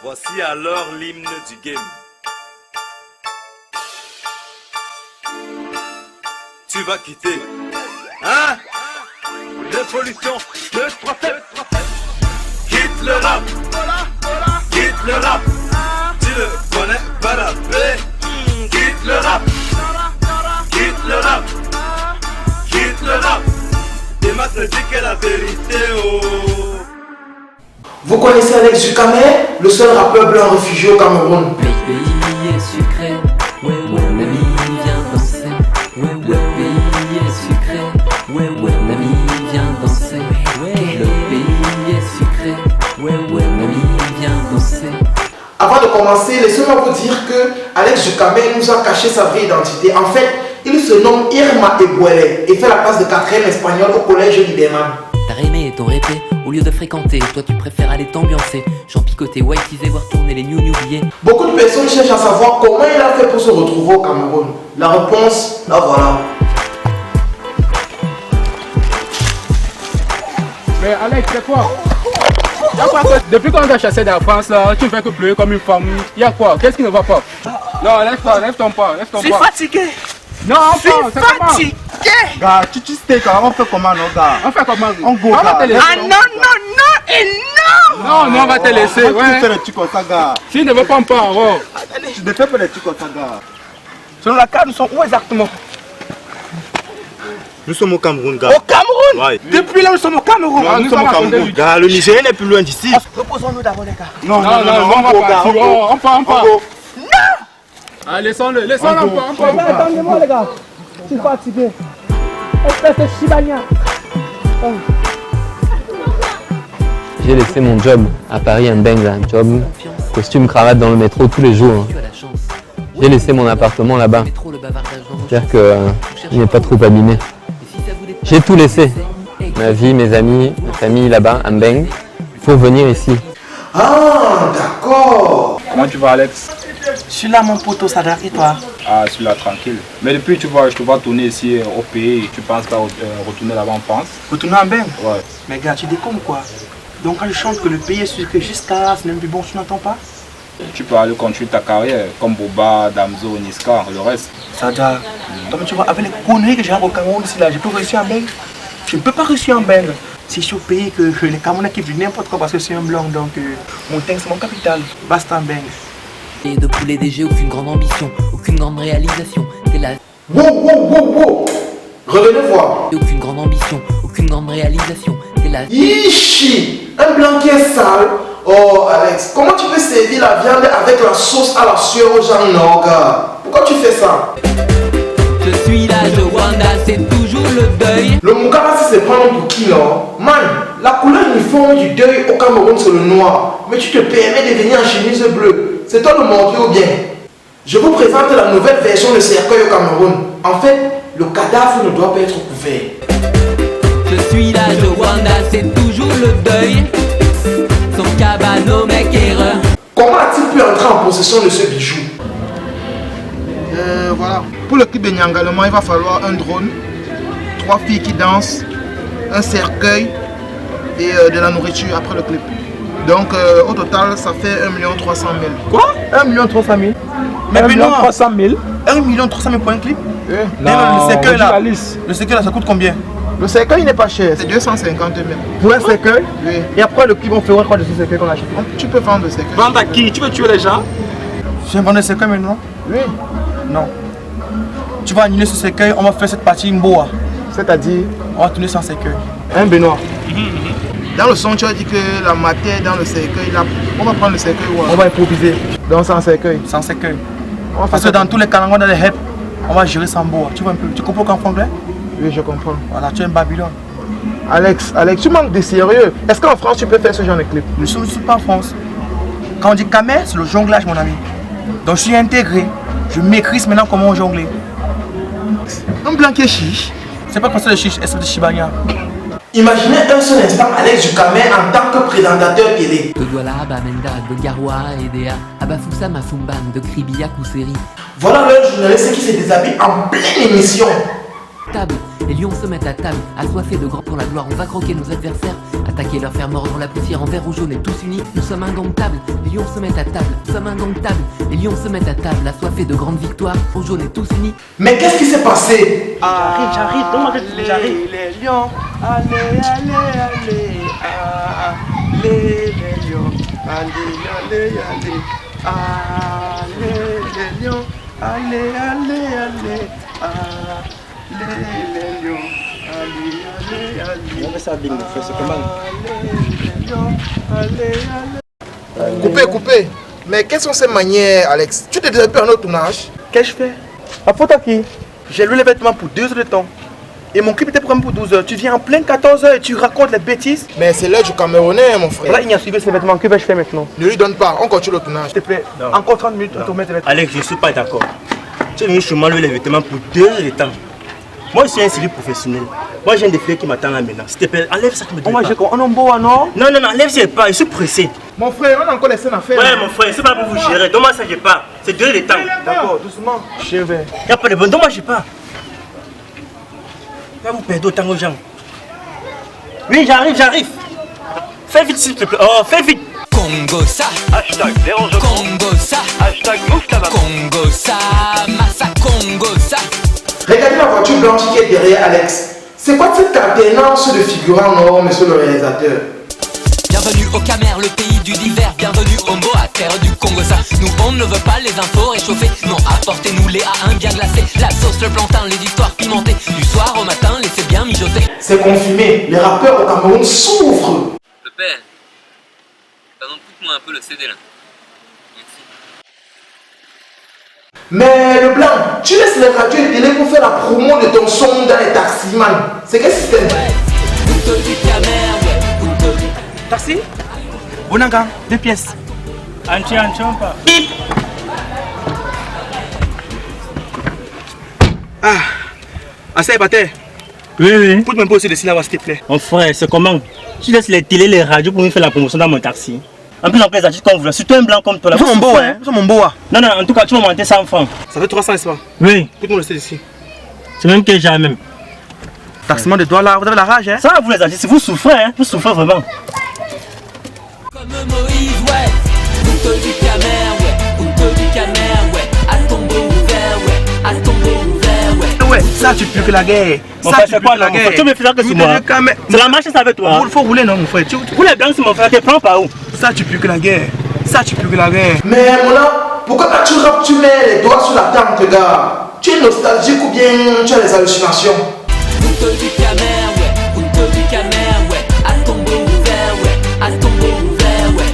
Voici alors l'hymne du game. Tu vas quitter, hein? Révolution, le prophète. Quitte le rap, quitte le rap. Tu le connais pas la paix. Quitte le rap, quitte le rap, quitte le rap. Et ma te dit que la vérité, oh. Vous connaissez Alex Zukamer, le seul rappeur blanc réfugié au Cameroun. Le pays est sucré, ouais, mon ami vient danser. Ouais, le pays est sucré, ouais, mon ami vient danser. Le pays est sucré, ouais, mon ami vient danser. Avant de commencer, laissez-moi vous dire que Alex Zukamer nous a caché sa vraie identité. En fait, il se nomme Irma Ebuele et fait la classe de 4e espagnol au collège Liberman. T'as aimé ton répé, au lieu de fréquenter, toi tu préfères aller t'ambiancer. J'en picoter, whiteiser, voir tourner les new billets. Beaucoup de personnes cherchent à savoir comment il a fait pour se retrouver au Cameroun. La réponse, la voilà. Mais Alex, c'est quoi? Y'a quoi que, depuis qu'on t'a chassé de la France là, tu ne fais que pleurer comme une femme. Y'a quoi? Qu'est-ce qui ne va pas? Non, lève-toi, lève-toi pas, lève-toi pas. Je suis fatigué. Non, on fait, c'est comment? Fatigué. Gars, tu steak, on fait comment, non, gars? On fait comment? On go, On va gars. te laisser. Ah non, non, non et non. Non, non, on va te laisser, Pourquoi tu fais ouais. les trucs comme ça, gars? S'il ne veut pas, on part, oh. Tu ne fais pas les trucs comme ça, gars. Selon la carte, nous sommes où exactement? Nous sommes au Cameroun, gars. Au Cameroun. Ouais. Depuis là, nous sommes au Cameroun. Non, Nous sommes au Cameroun, gars. Le Nigeria n'est plus loin d'ici. Reposons-nous d'abord, les gars. Non, on va partir, oh, on part. go. Ah, laissons-le, on part. Attendez-moi les gars, je suis fatigué. Espèce de chibania. J'ai laissé mon job à Paris, un bang là, job, costume, cravate dans le métro tous les jours. Tu as la chance. J'ai laissé mon appartement là-bas, Mais trop le bavardage dans vos c'est-à-dire qu'il n'est pas trop abîmé. Et si ça voulait J'ai tout laissé, ma vie, mes amis, ma famille là-bas, à Mbeng, pour venir ici. Ah, d'accord. Comment tu vas, Alex? Je suis là, mon poteau, Sadar, et toi? Ah, je suis là, tranquille. Mais depuis, tu vois, je te vois tourner ici au pays, tu penses pas retourner là-bas en France? Retourner en bain? Ouais. Mais gars, tu déconnes quoi? Donc quand je chante que le pays est sucré jusqu'à là, c'est même plus bon, tu n'entends pas? Tu peux aller continuer ta carrière, comme Boba, Damso, Niska, le reste. Sadar, toi, mais tu vois, avec les conneries que j'ai au Cameroun ici là, je peux réussir en bain? Je ne peux pas réussir en bain. Si je suis au pays que les Camerounais qui vivent n'importe quoi parce que c'est un blanc, donc mon teint c'est mon capital. Basta en bain. Et de poulet DG, aucune grande ambition, aucune grande réalisation. T'es là, Wow. Revenez voir. aucune grande ambition, aucune grande réalisation. T'es là. Ichi, un blanc qui est sale. Oh Alex, comment tu peux servir la viande avec la sauce à la sueur aux gens, non gars? Pourquoi tu fais ça? Je suis là, je Rwanda, c'est toujours le deuil. Le Mukaba c'est prendre pour qui non? Man, la couleur uniforme du deuil au Cameroun c'est le noir. Mais tu te permets de venir en chemise bleue. C'est toi le mortier ou bien? Je vous présente la nouvelle version de cercueil au Cameroun. En fait, le cadavre ne doit pas être couvert. Je suis là, je Rwanda, c'est toujours le deuil. Son cabano, mec, erreur. Comment a-t-il pu entrer en possession de ce bijou? Voilà. Pour le clip de Nyangalema, il va falloir un drone, 3 filles qui dansent, un cercueil et de la nourriture après le clip. Donc au total, ça fait 1 300 000. Quoi? 1 300 000? Mais 1 Benoît, 300 000. 1 300 000 pour un clip? Non, le cercueil là, Alice. le cercueil là, ça coûte combien? Le cercueil n'est pas cher, c'est 250 000. Pour un cercueil. Oui. Et après le clip, on fera quoi de ce cercueil qu'on a acheté? Tu peux vendre le cercueil. Vendre à qui? Tu veux tuer les gens? Tu viens vendre le cercueil maintenant? Oui. Non. Tu vas annuler ce cercueil, on va faire cette partie Mboa. C'est-à-dire, On va tourner sans cercueil. un Benoît. Dans le son, tu as dit que la matière dans le cercueil, là, on va prendre le cercueil ou On va improviser. dans un cercueil. Sans cercueil. On va faire Parce que ça. dans tous les canangos, dans les HEP, on va gérer sans Mboa. Tu vois un peu? Tu comprends qu'en anglais? Oui, je comprends. Voilà, tu es un Babylone. Alex, tu manques de sérieux. Est-ce qu'en France, tu peux faire ce genre de clip? Je ne suis pas en France. Quand on dit Kamer, c'est le jonglage, mon ami. Donc je suis intégré. Je maîtrise maintenant comment jongler. Un blanc qui est chiche. C'est pas parce que le chiche, c'est de Shibania. Imaginez un seul instant Alex Zukamer en tant que présentateur télé. De Douala, Bamenda, de Garoua, Edea, Abafusa, Mafumban, de Kribia, Kousseri. Voilà le journaliste qui se déshabille en pleine émission. indomptable. Les lions se mettent à table, assoiffés de grand pour la gloire. On va croquer nos adversaires, attaquer leur faire mordre la poussière en vert ou jaune et tous unis. Nous sommes indomptables. Les lions se mettent à table, nous sommes indomptables. Les lions se mettent à table, assoiffés de grandes victoires, au jaune et tous unis. Mais qu'est-ce qui s'est passé? J'arrive, donne-moi j'arrive. Les lions, allez, les lions, allez, les lions, allez, les lions, Coupé. Mais quelles sont ces manières, Alex? Tu t'es déjà vu en autre tournage? Qu'est-ce que je fais? La faute à qui? J'ai loué les vêtements pour 2 heures de temps. Et mon clip était programmé pour 12 heures. Tu viens en plein 14 heures et tu racontes les bêtises. Mais c'est l'heure du Camerounais, mon frère. Là, il y a suivi ces vêtements. Que vais-je faire maintenant? Ne lui donne pas, on continue le tournage. S'il te plaît, encore 30 minutes pour te mettre les vêtements. Alex, je ne suis pas d'accord. Tu es venu chez moi louer les vêtements pour 2 heures de temps. Moi, je suis un civil professionnel. Moi, j'ai un défilé qui m'attend là maintenant. S'il te plaît, enlève ça qui me donne. Moi, j'ai quoi? On est beau, non? Non, enlève ça, pas. Je suis pressé. Mon frère, on a encore les scènes à faire. Ouais, mon frère, c'est pas pour vous gérer. Donne-moi ça, j'ai pas. C'est 2 heures de temps. D'accord, doucement. Je vais. Il n'y a pas de bon. Donne-moi, j'ai pas. Va vous perdre autant aux gens. Oui, j'arrive. Fais vite, s'il te plaît. Oh, fais vite. Congo ça, Hashtag dérange Congo ça, Hashtag Moustapha. Congo ça, Massa Congo ça. Regardez la voiture blanche qui est derrière Alex. C'est quoi cette alternance de figurants en or, monsieur le réalisateur? Bienvenue au Camer, le pays du divers. Bienvenue au mot à terre du Congo ça. Nous on ne veut pas les infos réchauffées. Non, apportez-nous les A1 bien glacés. La sauce, le plantain, les histoires pimentées. Du soir au matin, laissez bien mijoter. C'est confirmé, les rappeurs au Cameroun souffrent. Le père, pardon, coupe-moi un peu le CD là. Mais le blanc, tu laisses les radios et télé pour faire la promo de ton son dans les taximans. C'est quel système? Route du Camer, ouais, route du... Taxi? Bonanga, 2 pièces. Anti-champa. Assez batté. Oui. Pour me poser dessus là-bas, s'il te plaît. Mon frère, c'est comment? Tu laisses les télé, les radios pour me faire la promotion dans mon taxi. En plus, les artistes qu'on veut, surtout un blanc comme toi là. Ils sont mon beau, hein? Ils sont mon beau. Non, en tout cas, tu m'as monté 100 francs. Ça fait 300 ici. Oui. Écoute-moi le style ici. C'est même que j'ai même. Taxement de doigts là, vous avez la rage, hein? Ça, vous les artistes, vous souffrez, hein? Vous souffrez vraiment. Comme Moïse, ouais. Route du Camer, ouais. Route du Camer, ouais. À tombeau ouvert, ouais. À tombeau ouvert, ouais. Ouais, ça tu pues que la guerre. Mon Ça frère, tu c'est pues quoi que la là, mon frère? guerre. Tu me fais ça que c'est moi. C'est la marche, ça avec toi. Il faut rouler, non, mon frère. Vous les blancs, c'est mon frère, tu prends par où? Ça tu pues que la guerre. Ça tu pues que la guerre. Mais Mona, pourquoi quand tu rappes, tu mets les doigts sur la tente, gars? Tu es nostalgique ou bien tu as des hallucinations? Route du Camer, ouais. Route du Camer, ouais. À tombeau ouvert, ouais. À tombeau ouvert, ouais.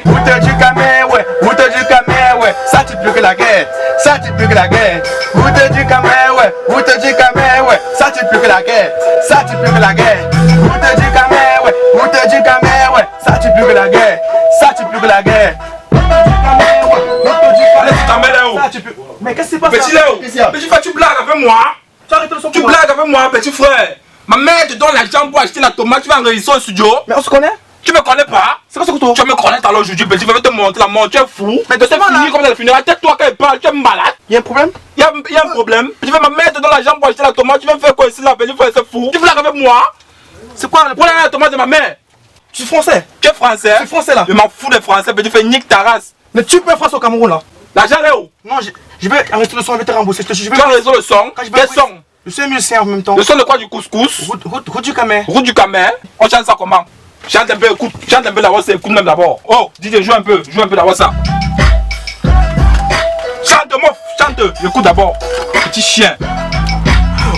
Route du Camer, ouais. Route du Camer, ouais. Ça tu pues que la guerre. Ça tu pues que la guerre. Route du Camer, ouais. Route du Camer, ouais. Ça tu pues que la guerre. Ça tu pues que la guerre. Route du Camer, ouais. Route du Camer, ouais. Ça tu pues que la guerre. Ça tu pues que la guerre. Allez, tu t'emmènes là-haut. Ça tu pues. Mais qu'est-ce qui se passe? Petit Léo, petit frère, tu blagues avec moi. Tu arrêtes le son. Tu blagues avec moi, petit frère. Ma mère te donne l'argent pour acheter la tomate, tu vas enregistrer au studio. Mais on se connaît? Tu me connais pas? C'est quoi ce couteau? Tu me connais alors aujourd'hui, petit frère, je vais te montrer la montre, tu es fou. Mais de c'est fini comme dans le funérail, tête-toi quand il parle, tu es malade. Il y a un problème? Il y a un problème. Petit frère, ma mère te donne l'argent pour acheter la tomate, tu vas faire quoi ici là, petit frère, c'est fou. Tu blagues avec moi? C'est quoi le Pour la tomate de ma mère. Je suis français. Tu es français? Je suis français là. Je m'en fous des français, petit frère, nique ta race. Mais tu peux France au Cameroun là? L'argent est où? Non, je vais arrêter le son, je vais te rembourser. Je vais Tu as raison le son. Quand je vais Quel son? Je suis un musicien en même temps. Le son de quoi, du couscous? Route du Camer. Route du Camer. On chante ça comment? Chante un peu, écoute. Chante un peu d'abord, c'est écoute même d'abord. Oh, dis joue un peu d'abord ça. Chante, mof, chante. Écoute d'abord. Petit chien.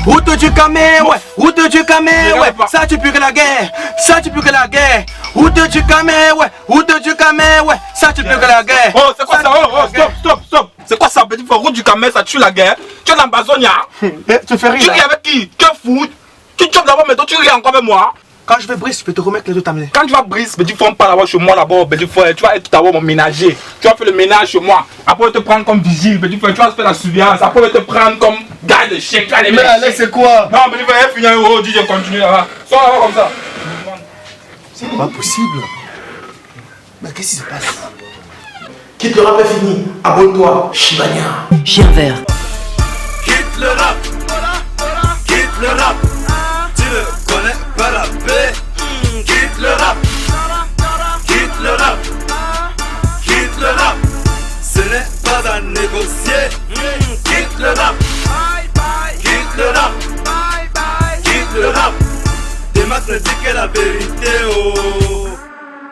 Route du Camer, ouais. Route du Camer, ouais. Ça tu peux que la guerre. Ça tu peux que la guerre. Route du Camer, ouais. Route du Camer, ouais. Ça tu peux que la guerre. Oh, c'est quoi ça? Oh, stop. C'est quoi ça, petit frère? Route du Camer, ça tue la guerre. Tu es dans Bazonia. Tu fais rire. Tu ris avec qui? Tu es fou. Tu chopes d'abord, mais toi tu ris encore avec moi. Quand je vais briser, je peux te remettre les deux t'amener. Quand tu vas briser, mais tu fonds pas d'abord chez moi d'abord, tu vas être d'abord mon ménager. Tu vas faire le ménage chez moi. Après, te prendre comme vigile, tu vas faire la surveillance. Après, te prendre comme garde de chèque. Mais Alex, c'est quoi? Non, mais tu vas finir un euro, je continue là-bas. Sors là-bas comme ça. C'est pas possible. Mais qu'est-ce qui se passe? Quitte le rap est fini. Abonne-toi, Shibania. Chien vert. Quitte le rap. Quitte le rap. Tu ne connais pas la paix. Quitte le rap. Quitte le rap. Quitte le rap. Ce n'est pas à négocier. Quitte le rap. Quitte le rap. Quitte le rap. Des maths ne dit que la vérité. Oh.